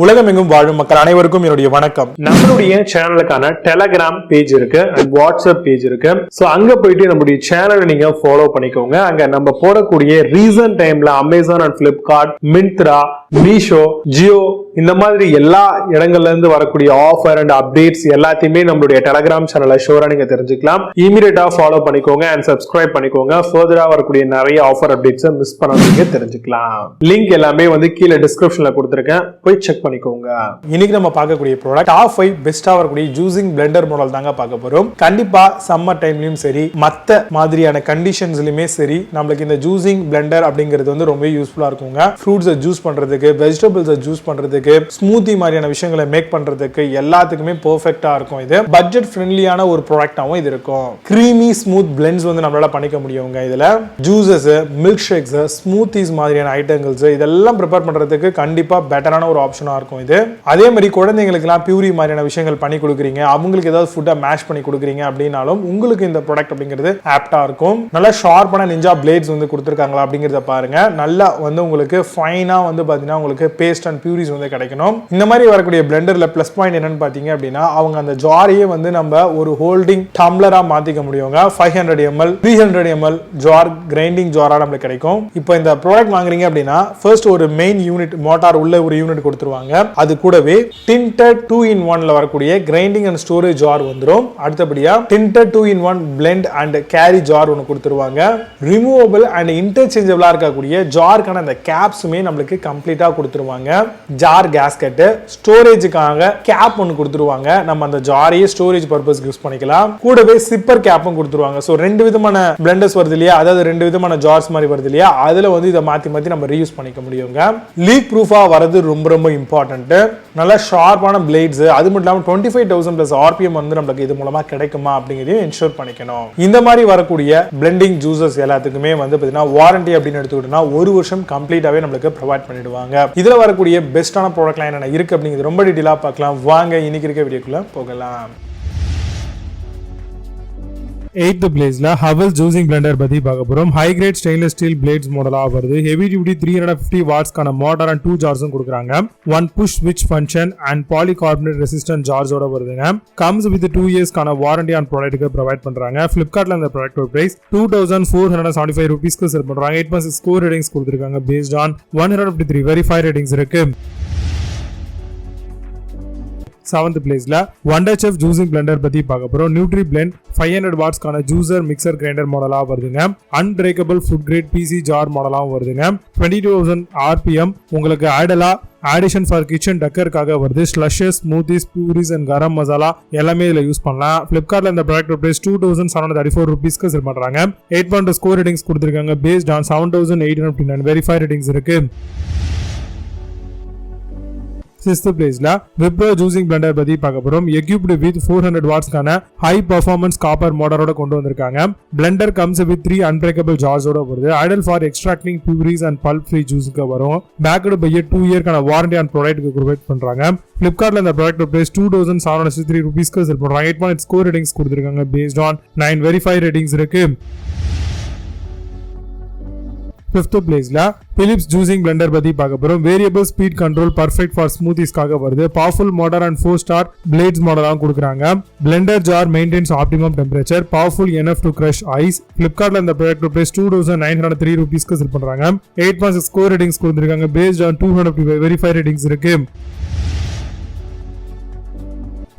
உலகமெங்கும் வாழும் மக்கள் அனைவருக்கும் என்னுடைய வணக்கம். நம்மளுடைய சேனலுக்கான டெலகிராம் பேஜ் இருக்கு அண்ட் வாட்ஸ்அப் பேஜ் இருக்கு. சோ அங்க போயிட்டு நம்மளுடைய சேனலை நீங்க ஃபாலோ பண்ணிக்கோங்க. அங்க நம்ம போடக்கூடிய ரீசன்ட் டைம்ல Amazon and Flipkart, Myntra, Meesho, Jio இந்த மாதிரி எல்லா இடங்கள்ல இருந்து வரக்கூடிய ஆஃபர் அண்ட் அப்டேட்ஸ் எல்லாத்தையுமே நம்மளுடைய டெலகிராம் சேனல்ல ஷோரா நீங்க தெரிஞ்சுக்கலாம். இமீடியட்டா ஃபாலோ பண்ணிக்கோங்க அண்ட் சப்ஸ்கிரைப் பண்ணிக்கோங்க. ஃபர்தரா வரக்கூடிய நிறைய ஆஃபர் அப்டேட்ஸ் மிஸ் பண்ணாதீங்க, தெரிஞ்சுக்கலாம். லிங்க் எல்லாமே கீழே டிஸ்கிரிப்ஷன்ல கொடுத்திருக்கேன், போய் செக் பண்ணிக்கோங்க. இன்னைக்கு நம்ம பார்க்கக்கூடிய ப்ராடக்ட் டாப் 5 பெஸ்டா வரக்கூடிய ஜூசிங் பிளெண்டர் மாடல் தாங்க பார்க்க போறோம். கண்டிப்பா சம்மர் டைம்லயும் சரி, மத்த மாதிரியான கண்டிஷன்ஸ்லயுமே சரி, நம்மளுக்கு இந்த ஜூசிங் பிளெண்டர் அப்படிங்கிறது ரொம்ப யூஸ்ஃபுல்லா இருக்குங்க. ஃப்ரூட்ஸை ஜூஸ் பண்றதுக்கு, வெஜிடபிள்ஸை ஜூஸ் பண்றதுக்கு, ஸ்மூத்தி மாதிரியான விஷயங்களை மேக் பண்றதுக்கு எல்லாத்துக்குமே பெர்ஃபெக்ட்டா இருக்கும். இது பட்ஜெட் ஃப்ரெண்ட்லியான ஒரு ப்ராடக்ட்டாவும் இது இருக்கும். கிரீமி ஸ்மூத் பிளெண்ட்ஸ் நம்மளால பண்ணிக்க முடியுங்க. இதுல ஜூசஸ், மில்க் ஷேக்ஸ், ஸ்மூத்திஸ் மாதிரியான ஐட்டங்கள்ஸ் இதெல்லாம் ப்ரிப்பேர் பண்றதுக்கு கண்டிப்பா பெட்டரான ஒரு ஆப்ஷனா இருக்கும் இது. அதே மாதிரி குழந்தைங்களுக்கு எல்லாம் பியூரி மாதிரியான விஷயங்கள் பண்ணி கொடுக்குறீங்க, அவங்களுக்கு ஏதாவது ஃபுட்டை மேஷ் பண்ணி கொடுக்குறீங்க அப்படின்னாலும் உங்களுக்கு இந்த ப்ராடக்ட் அப்படிங்கிறது ஆப்டா இருக்கும். நல்ல ஷார்ப்பான நிஞ்சா பிளேட்ஸ் கொடுத்துருக்காங்களா அப்படிங்கறத பாருங்க. நல்லா உங்களுக்கு ஃபைனா பாத்தீங்கன்னா உங்களுக்கு பேஸ்ட் அண்ட் பியூரிஸ் கிடைக்கணும். இந்த மாதிரி வரக்கூடிய பிளெண்டர்ல பிளஸ் பாயிண்ட் என்னன்னு பாத்தீங்க அப்படின்னா, அவங்க அந்த ஜாரையே நம்ம ஒரு ஹோல்டிங் டம்ளரா மாத்திக்க முடியுங்க. 500 ml 300 ml ஜார், கிரைண்டிங் ஜாரா நமக்கு கிடைக்கும். இப்போ இந்த ப்ராடக்ட் வாங்குறீங்க அப்படின்னா ஃபர்ஸ்ட் ஒரு மெயின் யூனிட் மோட்டார் உள்ள ஒரு யூனிட் கொடுத்துருவாங்க. அது கூடவே டிண்டட் 2-in-1ல வரக்கூடிய கிரைண்டிங் அண்ட் ஸ்டோரேஜ் ஜார் வந்துரும். அடுத்தபடியா tinted 2-in-1 blend and carry jar ஒன்னு கொடுத்துருவாங்க. ரிமூவபிள் அண்ட் இன்டர்சேஞ்சபிளா இருக்கக்கூடிய ஜார்க்கான அந்த கேப்ஸுமே நம்மளுக்கு கம்ப்ளீட்டா கொடுத்துருவாங்க. ஜார் கேஸ்கெட், ஸ்டோரேஜுக்காக கேப் ஒன்னு கொடுத்துருவாங்க. நம்ம அந்த ஜாரையே ஸ்டோரேஜ் பர்பஸ்க்கு யூஸ் பண்ணிக்கலாம். கூடவே சிப்பர் கேப்பும் கொடுத்துருவாங்க. சோ ரெண்டு விதமான பிளெண்டர்ஸ் வருது இல்லையா, அதாவது ரெண்டு விதமான ஜார்ஸ் மாதிரி வருது இல்லையா, அதுல இதை மாத்தி மாத்தி நம்ம ரீயூஸ் பண்ணிக்க முடியுங்க. லீக் ப்ரூஃபா வரது ரொம்ப இம்பார்ட்டன்ட். நல்ல ஷார்ப்பான பிளேட்ஸ், அது மட்டும் இல்லாம 25,000 பிளஸ் RPM நம்மளுக்கு இது மூலமா கிடைக்குமா அப்படிங்கறதையும் என்ஷூர் பண்ணிக்கணும். இந்த மாதிரி வரக்கூடிய பிளெண்டிங் ஜூசஸ் எல்லாத்துக்குமே பாத்தீங்கன்னா வாரண்டி அப்படின்னு எடுத்துக்கிட்டோம்னா 1 வருஷம் கம்ப்ளீட்டாவே நம்மளுக்கு ப்ரொவைட் பண்ணிடுவாங்க. இதுல வரக்கூடிய பெஸ்டான ப்ராடக்ட் லைன் என்ன இருக்கு அப்படிங்கிறது ரொம்ப டீடைலா பார்க்கலாம். வாங்க இன்னைக்கு இருக்க வீடியோக்குள்ள போகலாம். 8th பிளேஸ்ல ஹவல் ஜூசிங் பிளெண்டர் பத்தி பார்க்க போறோம். High grade stainless steel blades மாடலா வருது. ஹெவி டியூட்டி 350 வாட்ஸ்க்கான மோட்டார் அண்ட் 2 ஜார்ஸும் கொடுக்குறாங்க. 1 புஷ் ஸ்விட்ச் ஃபங்க்ஷன் அண்ட் பாலிகார்பனேட் ரெசிஸ்டன்ட் ஜார்ஸோட வருதுங்க. கம்ஸ் வித் 2 இயர்ஸ்க்கான வாரண்டி ஆன் ப்ராடக்ட்டுக்கு ப்ரொவைட் பண்றாங்க. பிளிப்கார்ட்ல இந்த ப்ராடக்ட் பிரைஸ் 2475 ரூபீஸ்க்கு செல் பண்றாங்க. 8.6 ஸ்கோர் ரேட்டிங்ஸ் கொடுத்திருக்காங்க. பேஸ்ட் ஆன் 153 வெரிஃபை ரேட்டிங்ஸ் இருக்கு. 7th பிளேஸ்ல வண்டர் செஃப் ஜூசிங் பிளெண்டர் பத்தி பார்க்க போறோம். Nutri-Blend 500 வாட்ஸ்க்கான ஜூசர் மிக்சர் கிரைண்டர் மாடலா வருதுங்க. Unbreakable food grade PC jar மாடலாவும் வருதுங்க. 22,000 RPM உங்களுக்கு ஆடலா ஆடிஷன் ஃபார் கிச்சன் டக்கருக்காக வருது. Slushes, smoothies, purees and garam masala எல்லாமே இதுல யூஸ் பண்ணலாம். பிளிப்கார்ட்ல இந்த ப்ராடக்ட் பிரைஸ் 2734 ரூபீஸ்க்கு செல் பண்றாங்க. 8.2 ஸ்கோர் ரேட்டிங்ஸ் கொடுத்திருக்காங்க. பேஸ்ட் ஆன் 7859 வெரிஃபை ரேட்டிங்ஸ் இருக்கு. 6th பிளேஸ்ல விப்ரோ ஜூசிங் பிளெண்டர் பத்தி பார்க்க போறோம். எக்யூப்டு வித் 400 வாட்ஸ்க்கான ஹை பெர்ஃபார்மன்ஸ் காப்பர் மோட்டாரோட கொண்டு வந்திருக்காங்க. பிளெண்டர் கம்ஸ் வித் 3 அன்பிரேக்கபிள் ஜார்ஸோட வருது. Ideal for extracting purees and pulp free ஜூஸ்க்கு வரும். பேக்டு பை 2 இயர்க்கான வாரண்டி ஆன் ப்ராடக்ட்டுக்கு ப்ரொவைட் பண்றாங்க. பிளிப்கார்ட்ல இந்த ப்ராடக்ட் பிரைஸ் 2763 ரூபீஸ்க்கு செல் பண்றாங்க. 8.8 ஸ்கோர் ரேட்டிங்ஸ் கொடுத்திருக்காங்க. பேஸ்ட் ஆன் 9 வெரிஃபை ரேட்டிங்ஸ் இருக்கு. 5th பிளேஸ்ல பிலிப்ஸ் ஜூசிங் பிளெண்டர் பத்தி பார்க்க போறோம். Variable speed control perfect for ஸ்மூத்திஸ்க்காக வருது. Powerful motor and 4 star blades மாடலாகவும் கொடுக்குறாங்க. Blender jar maintains optimum temperature, powerful enough to crush ice. பிளிப்கார்ட்ல இந்த ப்ராடக்ட் பிரைஸ் 2903 ரூபீஸ்க்கு செல் பண்றாங்க. 8.6 ஸ்கோர் ரேட்டிங்ஸ் கொடுத்திருக்காங்க. பேஸ்ட் ஆன் 255 வெரிஃபை ரேட்டிங்ஸ் இருக்கு.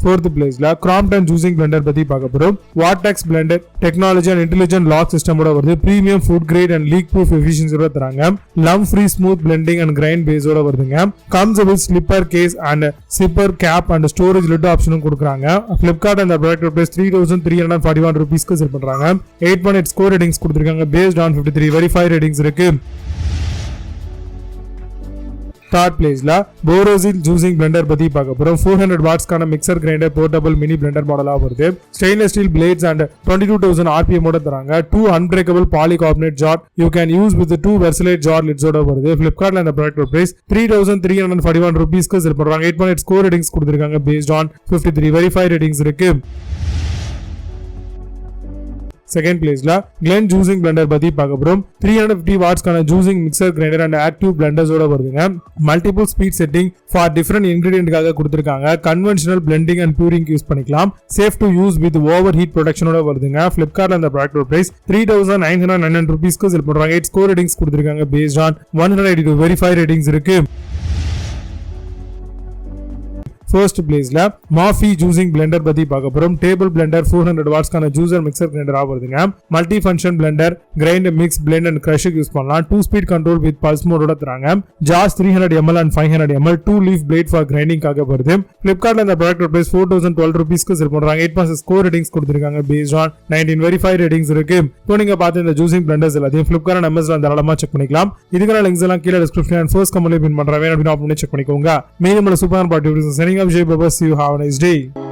4th பிளேஸ்ல கிராம்ப்டன் ஜூசிங் பிளெண்டர் பத்தி பார்க்க போறோம். Vortex blender technology and intelligent lock சிஸ்டமோட வருது. Premium food grade and leak proof எஃபிஷியன்சியோட தராங்க. Lump free smooth blending and grind பேஸோட வருதுங்க. Comes with slipper case and sipper cap and storage lid ஆப்ஷனும் கொடுக்குறாங்க. பிளிப்கார்ட் அந்த ப்ராடக்ட் பிரைஸ் 3341 ரூபீஸ்க்கு செல் பண்றாங்க. 8.8 ஸ்கோர் ரேட்டிங்ஸ் கொடுத்திருக்காங்க. பேஸ்ட் ஆன் 53 வெரிஃபை ரேட்டிங்ஸ் இருக்கு. 3rd பிளேஸ்ல போரோசில் ஜூசிங் பிளெண்டர் பத்தி பார்க்க போறோம். 400 வாட்ஸ்க்கான mixer grinder portable mini blender மாடலா வருது. Stainless steel blades and 22,000 RPM ஓட தராங்க. 2 unbreakable polycarbonate jar you can use with 2 versatile jar லிட்ஸோட வருது. பிளிப்கார்ட்ல இந்த ப்ராடக்ட் பிரைஸ் 3341 ரூபீஸ்க்கு செல் பண்றாங்க. 8.8 ஸ்கோர் ரேட்டிங்ஸ் கொடுத்திருக்காங்க. பேஸ்ட் ஆன் 53 வெரிஃபை ரேட்டிங்ஸ் இருக்கு. செகண்ட் பிளேஸ்ல கிளென் ஜூசிங் பிளெண்டர் பத்தி பார்க்க போறோம். 350 வாட்ஸ்க்கான juicing mixer grinder and active பிளெண்டர்ஸோட வருதுங்க. Multiple speed setting for different இன்கிரிடியன்ட்காக கொடுத்திருக்காங்க. Conventional blending and pureeing use பண்ணிக்கலாம். Safe to use with over heat ப்ரொடெக்ஷனோட வருதுங்க. Flipkartல இந்த ப்ராடக்ட் பிரைஸ் 3999 ரூபீஸ்க்கு செல் பண்றாங்க. 8 ஸ்கோர் ரேட்டிங்ஸ் கொடுத்திருக்காங்க. பேஸ்ட் ஆன் 182 வெரிஃபை ரேட்டிங்ஸ் இருக்கு. ஃபர்ஸ்ட் பிளேஸ்ல மாஃபி ஜூசிங் பிளெண்டர் பத்தி பார்க்க போறோம். டேபிள் பிளெண்டர் 400 வாட்ஸ்க்கான ஜூசர் மிக்சர் கிரைண்டர் வருதுங்க. Multi function blender grind mix blend and கிரஷ்க்கு யூஸ் பண்ணலாம். 2 ஸ்பீட் கண்ட்ரோல் வித் பல்ஸ் மோடோட தராங்க. Jars 300 ml and 500 ml 2 leaf blade for கிரைண்டிங்காக வருது. Flipkartல இந்த ப்ராடக்ட் பிரைஸ் 4012 ரூபீஸ்க்கு செல் பண்றாங்க. 8 ஸ்கோர் ரேட்டிங்ஸ் கொடுத்திருக்காங்க. பேஸ்ட் ஆன் 19 வெரிஃபை ரேட்டிங்ஸ் இருக்கு. இப்போ நீங்க பார்த்த இந்த ஜூசிங் பிளெண்டர்ஸ் எல்லாத்தையும் Flipkart and Amazon தாராளமா செக் பண்ணிக்கலாம். இதுக்கான லிங்க்ஸ் எல்லாம் கீழ டிஸ்கிரிப்ஷன் அண்ட் ஃபர்ஸ்ட் கமெண்ட்ல பின் பண்றேன். வேணும் அப்படினா செக் பண்ணிக்கோங்க. மீண்டும் super product reviews. Signing off, Jay Babas. You have a nice day.